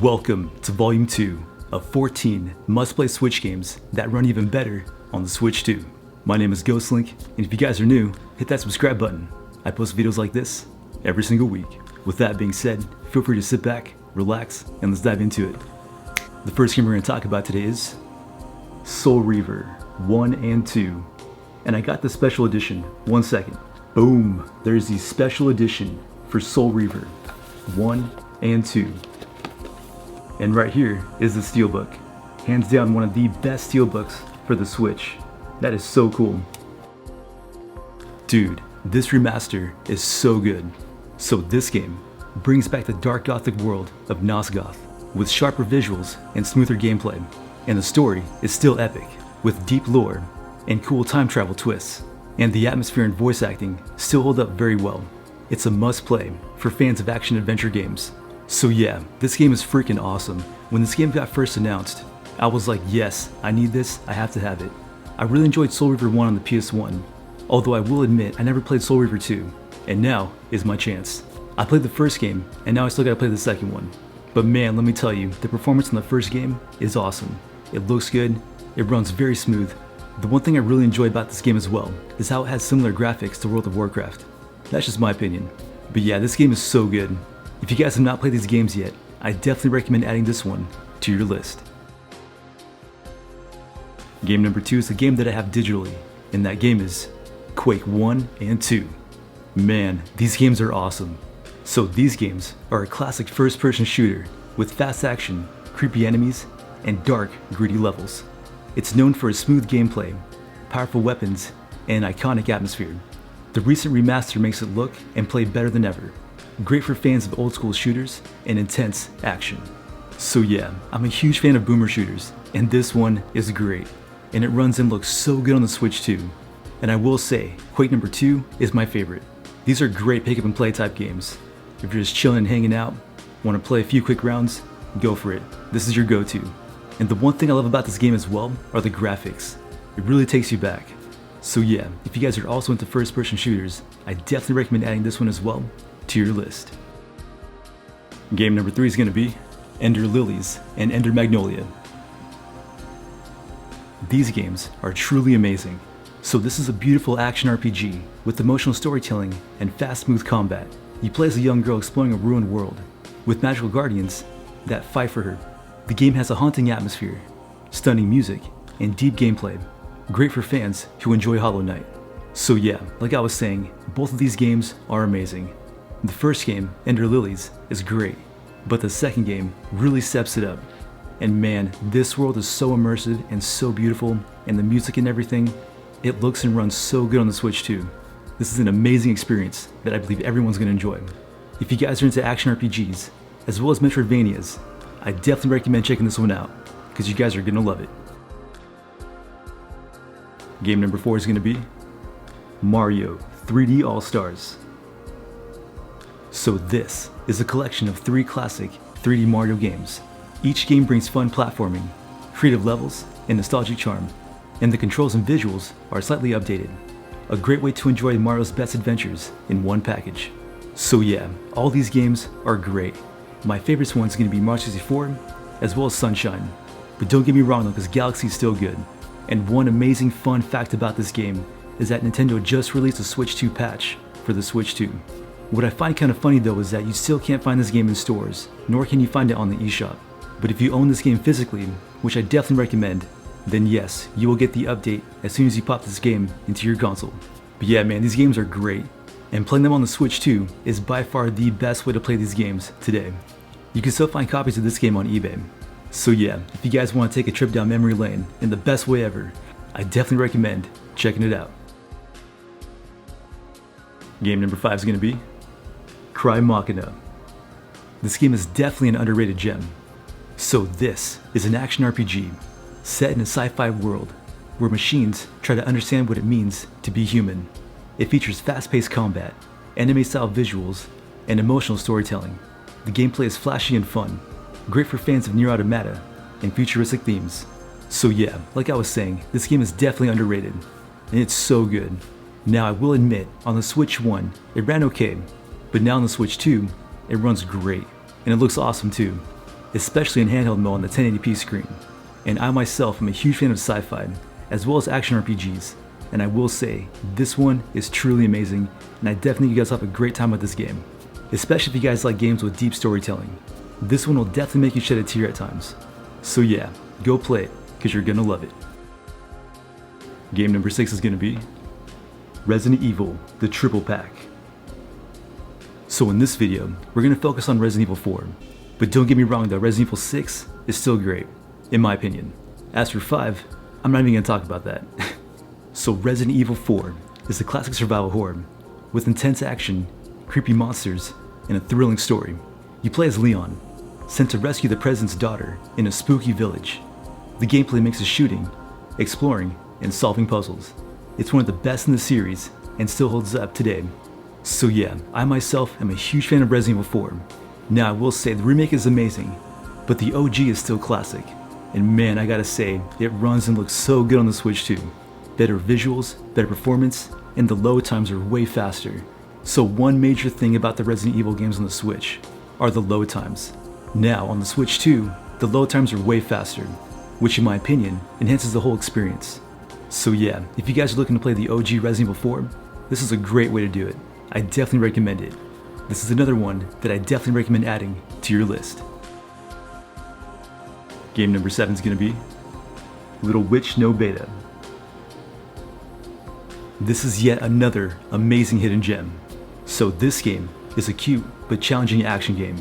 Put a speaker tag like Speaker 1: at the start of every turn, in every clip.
Speaker 1: Welcome to Volume 2 of 14 must-play Switch games that run even better on the Switch 2. My name is Ghostlink, and if you guys are new, hit that subscribe button. I post videos like this every single week. With that being said, feel free to sit back, relax, and let's dive into it. The first game we're going to talk about today is Soul Reaver 1 and 2. And I got the special edition. 1 second. Boom! There's the special edition for Soul Reaver 1 and 2. And right here is the steelbook. Hands down one of the best steelbooks for the Switch. That is so cool. Dude, this remaster is so good. So this game brings back the dark gothic world of Nosgoth with sharper visuals and smoother gameplay. And the story is still epic with deep lore and cool time travel twists. And the atmosphere and voice acting still hold up very well. It's a must play for fans of action adventure games. So yeah, this game is freaking awesome. When this game got first announced, I was like, yes, I need this, I have to have it. I really enjoyed Soul Reaver 1 on the PS1, although I will admit I never played Soul Reaver 2, and now is my chance. I played the first game, and now I still gotta play the second one. But man, let me tell you, the performance in the first game is awesome. It looks good, it runs very smooth. The one thing I really enjoy about this game as well is how it has similar graphics to World of Warcraft. That's just my opinion. But yeah, this game is so good. If you guys have not played these games yet, I definitely recommend adding this one to your list. Game number 2 is the game that I have digitally, and that game is Quake 1 and 2. Man, these games are awesome. So these games are a classic first-person shooter with fast action, creepy enemies, and dark, gritty levels. It's known for its smooth gameplay, powerful weapons, and an iconic atmosphere. The recent remaster makes it look and play better than ever. Great for fans of old school shooters and intense action. So yeah, I'm a huge fan of boomer shooters, and this one is great. And it runs and looks so good on the Switch too. And I will say, Quake number 2 is my favorite. These are great pick up and play type games. If you're just chilling and hanging out, want to play a few quick rounds, go for it. This is your go-to. And the one thing I love about this game as well are the graphics. It really takes you back. So yeah, if you guys are also into first person shooters, I definitely recommend adding this one as well to your list. Game number 3 is going to be Ender Lillies and Ender Magnolia. These games are truly amazing. So this is a beautiful action RPG with emotional storytelling and fast smooth combat. You play as a young girl exploring a ruined world with magical guardians that fight for her. The game has a haunting atmosphere, stunning music, and deep gameplay. Great for fans who enjoy Hollow Knight. So yeah, like I was saying, both of these games are amazing. The first game, Ender Lillies, is great, but the second game really steps it up. And man, this world is so immersive and so beautiful, and the music and everything, it looks and runs so good on the Switch too. This is an amazing experience that I believe everyone's going to enjoy. If you guys are into action RPGs, as well as Metroidvanias, I definitely recommend checking this one out, because you guys are going to love it. Game number 4 is going to be Mario 3D All-Stars. So this is a collection of 3 classic 3D Mario games. Each game brings fun platforming, creative levels, and nostalgic charm, and the controls and visuals are slightly updated. A great way to enjoy Mario's best adventures in one package. So yeah, all these games are great. My favorite one's going to be Mario 64, as well as Sunshine. But don't get me wrong though, because Galaxy is still good. And one amazing fun fact about this game is that Nintendo just released a Switch 2 patch for the Switch 2. What I find kind of funny though is that you still can't find this game in stores, nor can you find it on the eShop. But if you own this game physically, which I definitely recommend, then yes, you will get the update as soon as you pop this game into your console. But yeah man, these games are great, and playing them on the Switch 2 is by far the best way to play these games today. You can still find copies of this game on eBay. So yeah, if you guys want to take a trip down memory lane in the best way ever, I definitely recommend checking it out. Game number 5 is going to be CRYMACHINA. This game is definitely an underrated gem. So this is an action RPG set in a sci-fi world where machines try to understand what it means to be human. It features fast-paced combat, anime-style visuals, and emotional storytelling. The gameplay is flashy and fun, great for fans of Nier Automata and futuristic themes. So yeah, like I was saying, this game is definitely underrated, and it's so good. Now I will admit, on the Switch 1, it ran okay, but now on the Switch 2, it runs great, and it looks awesome too. especially in handheld mode on the 1080p screen. And I myself am a huge fan of sci-fi, as well as action RPGs, and I will say, this one is truly amazing, and I definitely think you guys will have a great time with this game. Especially if you guys like games with deep storytelling. This one will definitely make you shed a tear at times. So yeah, go play it, because you're gonna love it. Game number 6 is gonna be Resident Evil, the Triple Pack. So in this video, we're gonna focus on Resident Evil 4, but don't get me wrong though, Resident Evil 6 is still great, in my opinion. As for 5, I'm not even gonna talk about that. So Resident Evil 4 is a classic survival horror, with intense action, creepy monsters, and a thrilling story. You play as Leon, sent to rescue the president's daughter in a spooky village. The gameplay mixes shooting, exploring, and solving puzzles. It's one of the best in the series, and still holds up today. So yeah, I myself am a huge fan of Resident Evil 4. Now I will say the remake is amazing, but the OG is still classic. And man, I gotta say, it runs and looks so good on the Switch too. Better visuals, better performance, and the load times are way faster. So one major thing about the Resident Evil games on the Switch are the load times. Now on the Switch 2, the load times are way faster, which in my opinion enhances the whole experience. So yeah, if you guys are looking to play the OG Resident Evil 4, this is a great way to do it. I definitely recommend it. This is another one that I definitely recommend adding to your list. Game number 7 is going to be Little Witch Nobeta. This is yet another amazing hidden gem. So this game is a cute but challenging action game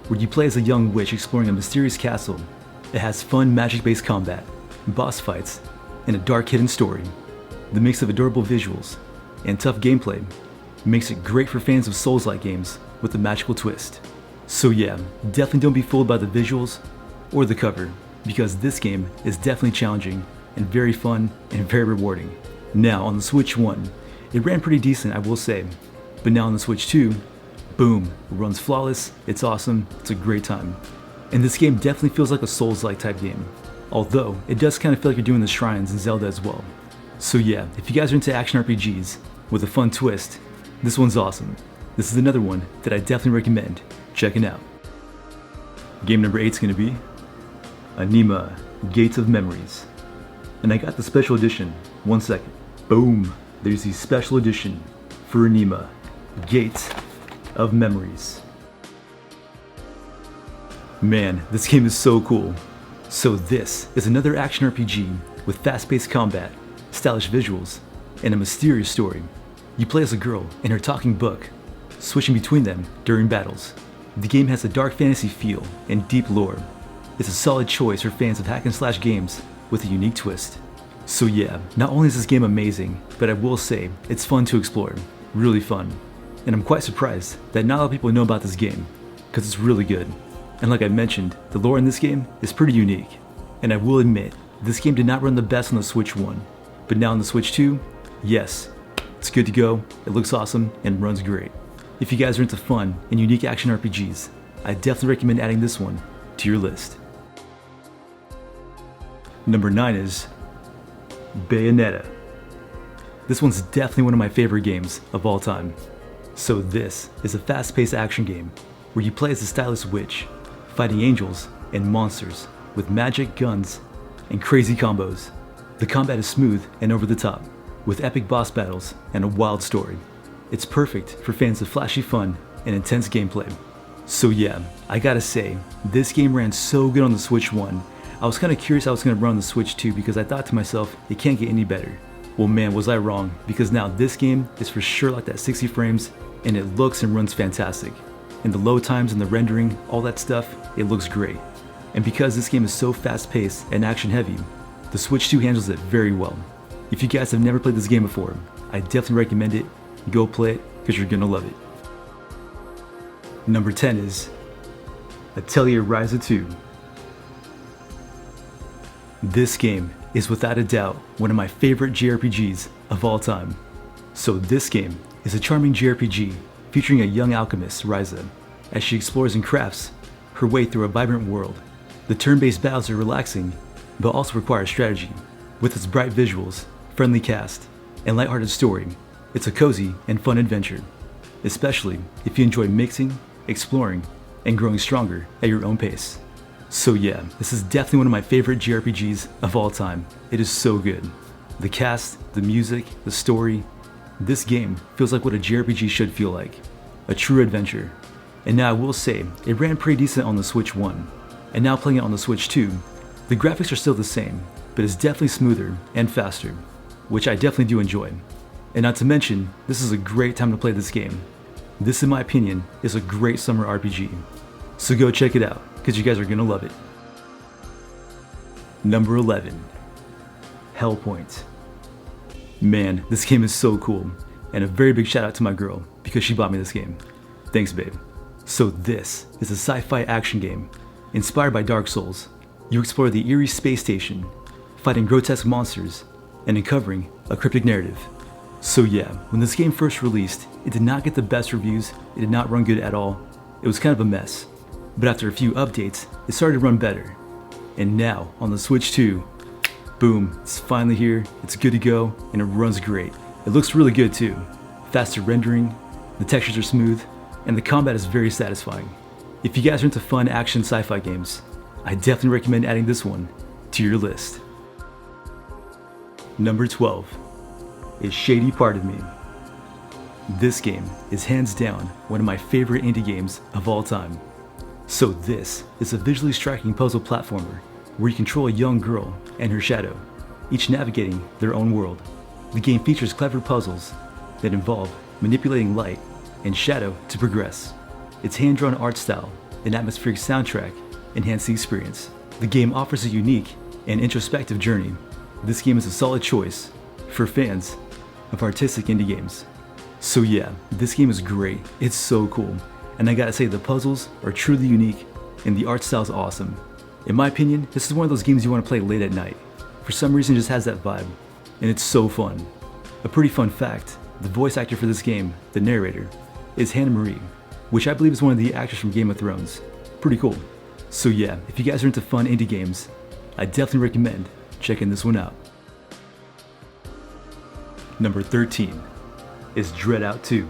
Speaker 1: where you play as a young witch exploring a mysterious castle. It has fun magic-based combat, boss fights, and a dark hidden story. The mix of adorable visuals and tough gameplay makes it great for fans of Souls-like games with a magical twist. So yeah, definitely don't be fooled by the visuals or the cover, because this game is definitely challenging and very fun and very rewarding. Now on the Switch 1, it ran pretty decent, I will say, but now on the Switch 2, boom, it runs flawless, it's awesome, it's a great time. And this game definitely feels like a Souls-like type game, although it does kind of feel like you're doing the shrines in Zelda as well. So yeah, if you guys are into action RPGs with a fun twist, this one's awesome. This is another one that I definitely recommend checking out. Game number 8 is going to be Anima, Gates of Memories. And I got the special edition, 1 second. Boom, there's the special edition for Anima, Gates of Memories. Man, this game is so cool. So this is another action RPG with fast-paced combat, stylish visuals, and a mysterious story. You play as a girl and her talking book, switching between them during battles. The game has a dark fantasy feel and deep lore. It's a solid choice for fans of hack and slash games with a unique twist. So yeah, not only is this game amazing, but I will say it's fun to explore, really fun. And I'm quite surprised that not a lot of people know about this game, because it's really good. And like I mentioned, the lore in this game is pretty unique. And I will admit, this game did not run the best on the Switch 1, but now on the Switch 2, yes, it's good to go, it looks awesome, and runs great. If you guys are into fun and unique action RPGs, I definitely recommend adding this one to your list. Number 9 is Bayonetta. This one's definitely one of my favorite games of all time. So this is a fast-paced action game where you play as a stylish witch, fighting angels and monsters with magic, guns, and crazy combos. The combat is smooth and over the top, with epic boss battles and a wild story. It's perfect for fans of flashy fun and intense gameplay. So yeah, I gotta say, this game ran so good on the Switch 1. I was kinda curious how it's gonna run on the Switch 2 because I thought to myself, it can't get any better. Well man, was I wrong, because now this game is for sure like that 60 frames, and it looks and runs fantastic. And the load times and the rendering, all that stuff, it looks great. And because this game is so fast paced and action heavy, the Switch 2 handles it very well. If you guys have never played this game before, I definitely recommend it. Go play it, because you're gonna love it. Number 10 is Atelier Ryza 2. This game is without a doubt one of my favorite JRPGs of all time. So this game is a charming JRPG featuring a young alchemist, Ryza, as she explores and crafts her way through a vibrant world. The turn-based battles are relaxing, but also require strategy. With its bright visuals, friendly cast, and lighthearted story, it's a cozy and fun adventure, especially if you enjoy mixing, exploring, and growing stronger at your own pace. So yeah, this is definitely one of my favorite JRPGs of all time. It is so good. The cast, the music, the story. This game feels like what a JRPG should feel like. A true adventure. And now I will say, it ran pretty decent on the Switch 1. And now playing it on the Switch 2, the graphics are still the same, but it's definitely smoother and faster, which I definitely do enjoy. And not to mention, this is a great time to play this game. This, in my opinion, is a great summer RPG. So go check it out, because you guys are gonna love it. Number 11. Hellpoint. Man, this game is so cool, and a very big shout out to my girl, because she bought me this game. Thanks, babe. So this is a sci-fi action game, inspired by Dark Souls. You explore the eerie space station, fighting grotesque monsters, and uncovering a cryptic narrative. So yeah, when this game first released, it did not get the best reviews, it did not run good at all, it was kind of a mess. But after a few updates, it started to run better. And now, on the Switch 2, boom, it's finally here, it's good to go, and it runs great. It looks really good too. Faster rendering, the textures are smooth, and the combat is very satisfying. If you guys are into fun action sci-fi games, I definitely recommend adding this one to your list. Number 12 is Shady Part of Me. This game is hands down one of my favorite indie games of all time. So this is a visually striking puzzle platformer where you control a young girl and her shadow, each navigating their own world. The game features clever puzzles that involve manipulating light and shadow to progress. Its hand-drawn art style and atmospheric soundtrack enhance the experience. The game offers a unique and introspective journey. This game is a solid choice for fans of artistic indie games. So yeah, this game is great, it's so cool, and I gotta say the puzzles are truly unique and the art style is awesome. In my opinion, this is one of those games you want to play late at night. For some reason it just has that vibe, and it's so fun. A pretty fun fact, the voice actor for this game, the narrator, is Hannah Marie, which I believe is one of the actors from Game of Thrones. Pretty cool. So yeah, if you guys are into fun indie games, I definitely recommend checking this one out. Number 13 is DreadOut 2.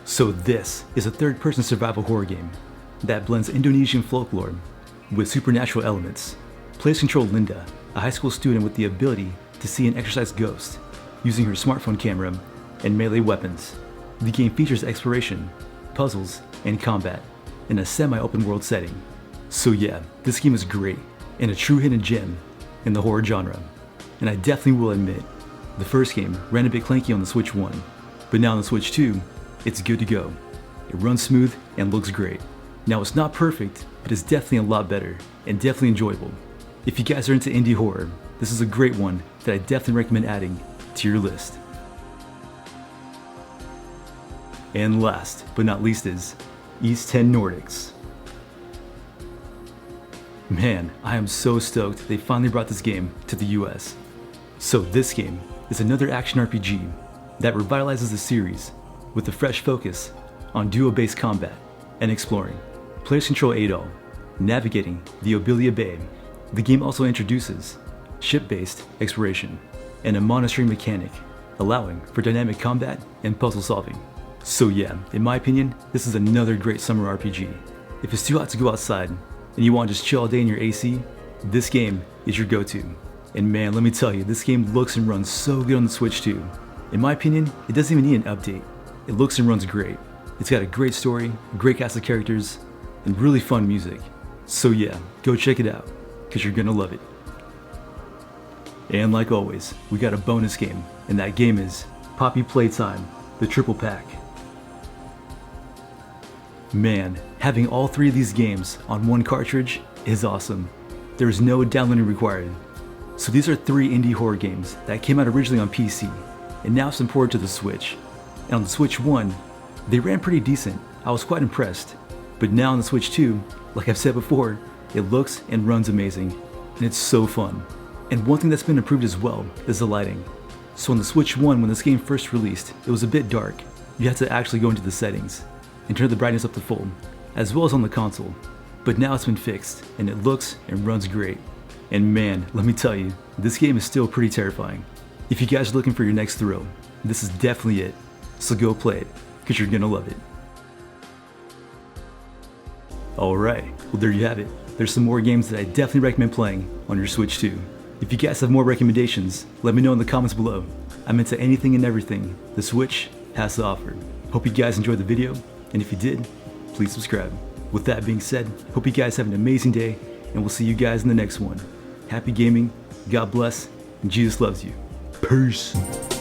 Speaker 1: So this is a third-person survival horror game that blends Indonesian folklore with supernatural elements. Players control Linda, a high school student with the ability to see and exorcise ghosts using her smartphone camera and melee weapons. The game features exploration, puzzles, and combat in a semi-open world setting. So yeah, this game is great and a true hidden gem in the horror genre. And I definitely will admit, the first game ran a bit clanky on the Switch 1, but now on the Switch 2, it's good to go. It runs smooth and looks great. Now it's not perfect, but it's definitely a lot better and definitely enjoyable. If you guys are into indie horror, this is a great one that I definitely recommend adding to your list. And last but not least is X Nordics. Man, I am so stoked they finally brought this game to the US. So this game is another action RPG that revitalizes the series with a fresh focus on duo-based combat and exploring. Players control Adol, navigating the Obelia Bay. The game also introduces ship-based exploration and a monastery mechanic, allowing for dynamic combat and puzzle solving. So yeah, in my opinion, this is another great summer RPG. If it's too hot to go outside and you want to just chill all day in your AC, this game is your go-to. And man, let me tell you, this game looks and runs so good on the Switch too. In my opinion, it doesn't even need an update. It looks and runs great. It's got a great story, a great cast of characters, and really fun music. So yeah, go check it out, because you're gonna love it. And like always, we got a bonus game, and that game is Poppy Playtime, the triple pack. Man, having all three of these games on one cartridge is awesome. There is no downloading required. So these are three indie horror games that came out originally on PC, and now it's ported to the Switch. And on the Switch 1, they ran pretty decent. I was quite impressed. But now on the Switch 2, like I've said before, it looks and runs amazing, and it's so fun. And one thing that's been improved as well is the lighting. So on the Switch 1, when this game first released, it was a bit dark. You had to actually go into the settings and turn the brightness up to full, as well as on the console. But now it's been fixed, and it looks and runs great. And man, let me tell you, this game is still pretty terrifying. If you guys are looking for your next thrill, this is definitely it. So go play it, because you're gonna love it. Alright, well there you have it. There's some more games that I definitely recommend playing on your Switch too. If you guys have more recommendations, let me know in the comments below. I'm into anything and everything the Switch has to offer. Hope you guys enjoyed the video, and if you did, please subscribe. With that being said, hope you guys have an amazing day, and we'll see you guys in the next one. Happy gaming, God bless, and Jesus loves you. Peace.